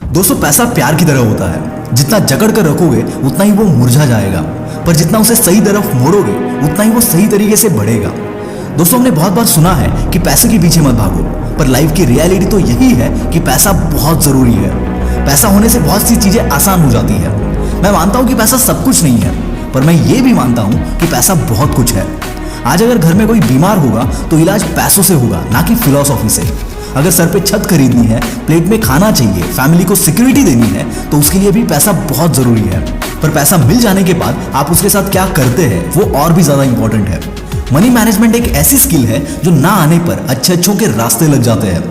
दोस्तों पैसा प्यार की तरह होता है, जितना जकड़ कर रखोगे उतना ही वो मुरझा जाएगा, पर जितना उसे सही तरफ मोड़ोगे उतना ही वो सही तरीके से बढ़ेगा। दोस्तों हमने बहुत बार सुना है कि पैसे के पीछे मत भागो, पर लाइफ की रियलिटी तो यही है कि पैसा बहुत जरूरी है। पैसा होने से बहुत सी चीजें आसान हो जाती है। मैं मानता हूँ कि पैसा सब कुछ नहीं है, पर मैं ये भी मानता हूँ कि पैसा बहुत कुछ है। आज अगर घर में कोई बीमार होगा तो इलाज पैसों से होगा, ना कि फिलॉसफी से। अगर सर पे छत खरीदनी है, प्लेट में खाना चाहिए, फैमिली को सिक्योरिटी देनी है, तो उसके लिए भी पैसा बहुत जरूरी है। पर पैसा मिल जाने के बाद आप उसके साथ क्या करते हैं वो और भी ज्यादा इंपॉर्टेंट है। मनी मैनेजमेंट एक ऐसी स्किल है जो ना आने पर अच्छे अच्छों के रास्ते लग जाते हैं।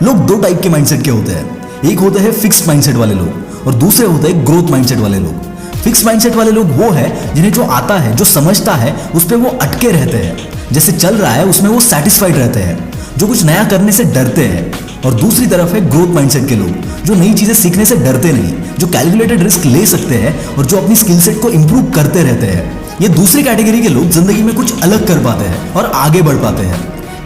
लोग दो टाइप के माइंडसेट के होते हैं। एक होते हैं फिक्स्ड माइंडसेट वाले लोग और दूसरे होते हैं ग्रोथ माइंडसेट वाले लोग। फिक्स माइंडसेट वाले लोग वो है जिन्हें जो आता है, जो समझता है, उस पर वो अटके रहते हैं। जैसे चल रहा है उसमें वो सेटिस्फाइड रहते हैं, जो कुछ नया करने से डरते हैं। और दूसरी तरफ है ग्रोथ माइंडसेट के लोग, जो नई चीजें सीखने से डरते नहीं, जो कैलकुलेटेड रिस्क ले सकते हैं और जो अपनी स्किल सेट को इंप्रूव करते रहते हैं। ये दूसरी कैटेगरी के लोग जिंदगी में कुछ अलग कर पाते हैं और आगे बढ़ पाते हैं।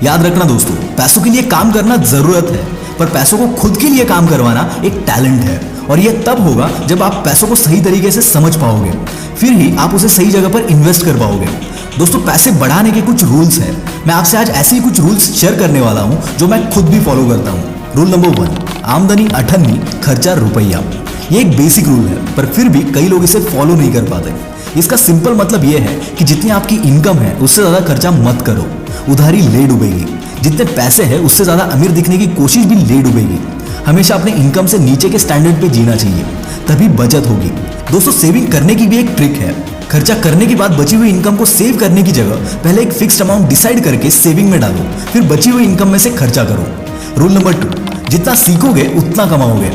याद रखना दोस्तों, पैसों के लिए काम करना जरूरत है, पर पैसों को खुद के लिए काम करवाना एक टैलेंट है। और यह तब होगा जब आप पैसों को सही तरीके से समझ पाओगे, फिर ही आप उसे सही जगह पर इन्वेस्ट कर पाओगे। दोस्तों पैसे बढ़ाने के कुछ रूल्स हैं। मैं आपसे आज ऐसे ही कुछ रूल्स शेयर करने वाला हूं जो मैं खुद भी फॉलो करता हूं। रूल नंबर 1, आमदनी 98, खर्चा रुपया। ये एक बेसिक रूल है, पर फिर भी कई लोग इसे फॉलो नहीं कर पाते। इसका सिंपल मतलब यह है कि जितनी आपकी इनकम है उससे ज्यादा खर्चा मत करो, उधारी ले डूबेगी। जितने पैसे हैं उससे ज्यादा अमीर दिखने की कोशिश भी ले डूबेगी। हमेशा अपने इनकम से नीचे के स्टैंडर्ड पे जीना चाहिए, तभी बचत होगी। दोस्तों सेविंग करने की भी एक ट्रिक है। खर्चा करने के बाद बची हुई इनकम को सेव करने की जगह पहले एक फिक्स्ड अमाउंट डिसाइड करके सेविंग में डालो, फिर बची हुई इनकम में से खर्चा करो। रूल नंबर 2, जितना सीखोगे उतना कमाओगे।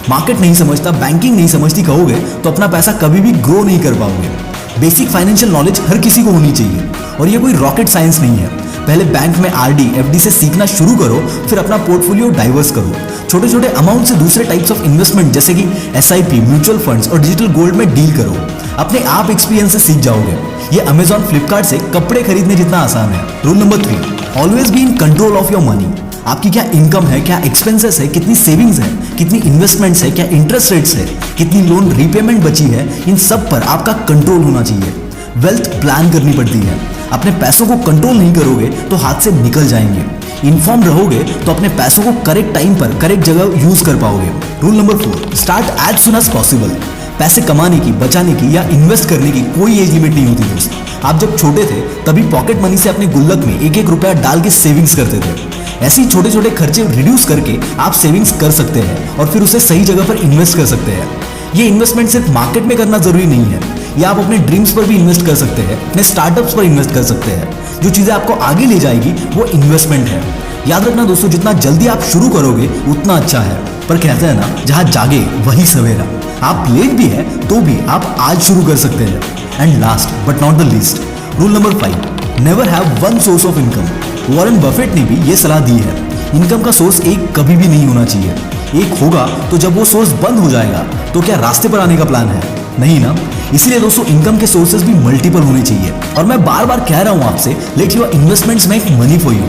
मार्केट नहीं समझता, बैंकिंग नहीं समझती कहोगे तो अपना पैसा कभी भी ग्रो नहीं कर पाओगे। बेसिक फाइनेंशियल नॉलेज हर किसी को होनी चाहिए, और ये कोई रॉकेट साइंस नहीं है। पहले बैंक में आरडी, एफडी से सीखना शुरू करो, फिर अपना पोर्टफोलियो डाइवर्स करो। छोटे छोटे अमाउंट से दूसरे टाइप्स ऑफ इन्वेस्टमेंट जैसे कि एसआईपी, म्यूचुअल फंड्स और डिजिटल गोल्ड में डील करो। अपने आप एक्सपीरियंस से सीख जाओगे। ये अमेजॉन, फ्लिपकार्ट से कपड़े खरीदने जितना आसान है। Rule number 3, always be in control of your money. आपकी क्या इनकम है, क्या एक्सपेंसेस है, कितनी सेविंग्स है, कितनी इन्वेस्टमेंट्स है, क्या इंटरेस्ट रेट्स है, कितनी लोन रीपेमेंट बची है, इन सब पर आपका कंट्रोल होना चाहिए। वेल्थ प्लान करनी पड़ती है। अपने पैसों को कंट्रोल नहीं करोगे तो हाथ से निकल जाएंगे। इन्फॉर्म रहोगे तो अपने पैसों को करेक्ट टाइम पर करेक्ट जगह यूज कर पाओगे। Rule number 4, start as soon as possible. पैसे कमाने की, बचाने की या इन्वेस्ट करने की कोई एज लिमिट नहीं होती दोस्त। आप जब छोटे थे तभी पॉकेट मनी से अपने गुल्लक में एक एक रुपया डाल के सेविंग्स करते थे। ऐसे ही छोटे छोटे खर्चे रिड्यूस करके आप सेविंग्स कर सकते हैं और फिर उसे सही जगह पर इन्वेस्ट कर सकते हैं। ये इन्वेस्टमेंट सिर्फ मार्केट में करना जरूरी नहीं है, या आप अपने ड्रीम्स पर भी इन्वेस्ट कर सकते हैं, अपने स्टार्टअप्स पर इन्वेस्ट कर सकते हैं। जो चीजें आपको आगे ले जाएगी वो इन्वेस्टमेंट है। याद रखना दोस्तों, जितना जल्दी आप शुरू करोगे उतना अच्छा है, पर कहते हैं ना, जहां जागे वही सवेरा। आप लेट भी है तो भी आप आज शुरू कर सकते हैं। And last but not the least, rule number 5, never have one source of income. Warren Buffett ने भी ये सलाह दी है। इनकम का सोर्स एक कभी भी नहीं होना चाहिए। एक होगा तो जब वो सोर्स बंद हो जाएगा तो क्या रास्ते पर आने का प्लान है? नहीं ना। इसीलिए दोस्तों इनकम के सोर्सेज भी मल्टीपल होने चाहिए। और मैं बार बार कह रहा हूं आपसे, let your investments make money for you.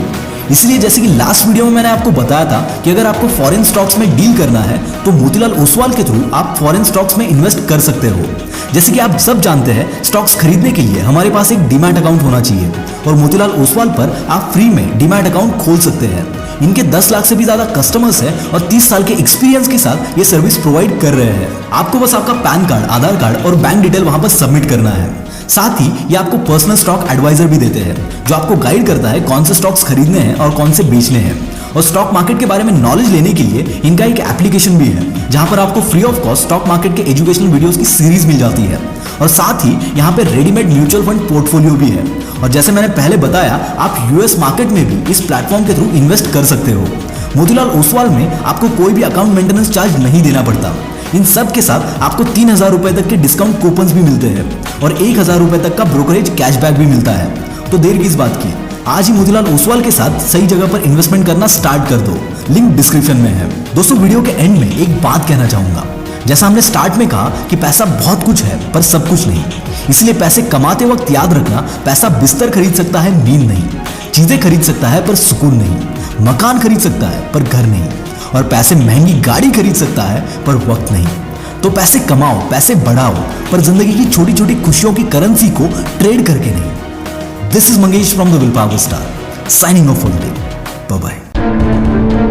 इसलिए जैसे कि लास्ट वीडियो में मैंने आपको बताया था कि अगर आपको फॉरेन स्टॉक्स में डील करना है तो मोतीलाल ओसवाल के थ्रू आप फॉरेन स्टॉक्स में इन्वेस्ट कर सकते हो। जैसे कि आप सब जानते हैं, स्टॉक्स खरीदने के लिए हमारे पास एक डीमैट अकाउंट होना चाहिए, और मोतीलाल ओसवाल पर आप फ्री में डीमैट अकाउंट खोल सकते हैं। इनके 10 लाख से भी ज्यादा कस्टमर्स हैं और 30 साल के एक्सपीरियंस के साथ ये सर्विस प्रोवाइड कर रहे हैं। आपको बस आपका पैन कार्ड, आधार कार्ड और बैंक डिटेल वहां पर सबमिट करना है। साथ ही ये आपको पर्सनल स्टॉक एडवाइजर भी देते हैं, जो आपको गाइड करता है कौन से स्टॉक्स खरीदने हैं और कौन से बेचने हैं। और स्टॉक मार्केट के बारे में नॉलेज लेने के लिए इनका एक एप्लीकेशन भी है, जहां पर आपको free of cost stock market के एजुकेशनल वीडियोस की सीरीज मिल जाती है। और साथ ही यहाँ पे रेडीमेड म्यूचुअल फंड पोर्टफोलियो भी है। और जैसे मैंने पहले बताया, आप यूएस मार्केट में भी इस प्लेटफॉर्म के थ्रू इन्वेस्ट कर सकते हो। मोतीलाल ओसवाल में आपको कोई भी अकाउंट मेंटेनेंस चार्ज नहीं देना पड़ता। इन सब के साथ आपको 3000 रुपए तक के डिस्काउंट कूपन्स भी मिलते हैं और 1000 रुपए तक का ब्रोकरेज कैशबैक भी मिलता है। तो देर किस बात की, आज ही मोतीलाल ओसवाल के साथ सही जगह पर इन्वेस्टमेंट करना स्टार्ट कर दो। लिंक डिस्क्रिप्शन में है। दोस्तों वीडियो के एंड में एक बात कहना चाहूंगा। जैसा हमने स्टार्ट में कहा कि पैसा बहुत कुछ है पर सब कुछ नहीं। इसलिए पैसे कमाते वक्त याद रखना, पैसा बिस्तर खरीद सकता है, नींद नहीं। चीजें खरीद सकता है पर सुकून नहीं। मकान खरीद सकता है पर घर नहीं। और पैसे महंगी गाड़ी खरीद सकता है पर वक्त नहीं। तो पैसे कमाओ, पैसे बढ़ाओ, पर जिंदगी की छोटी छोटी खुशियों की करेंसी को ट्रेड करके नहीं। This is Mangesh from the will power star, signing off for the day. Bye bye.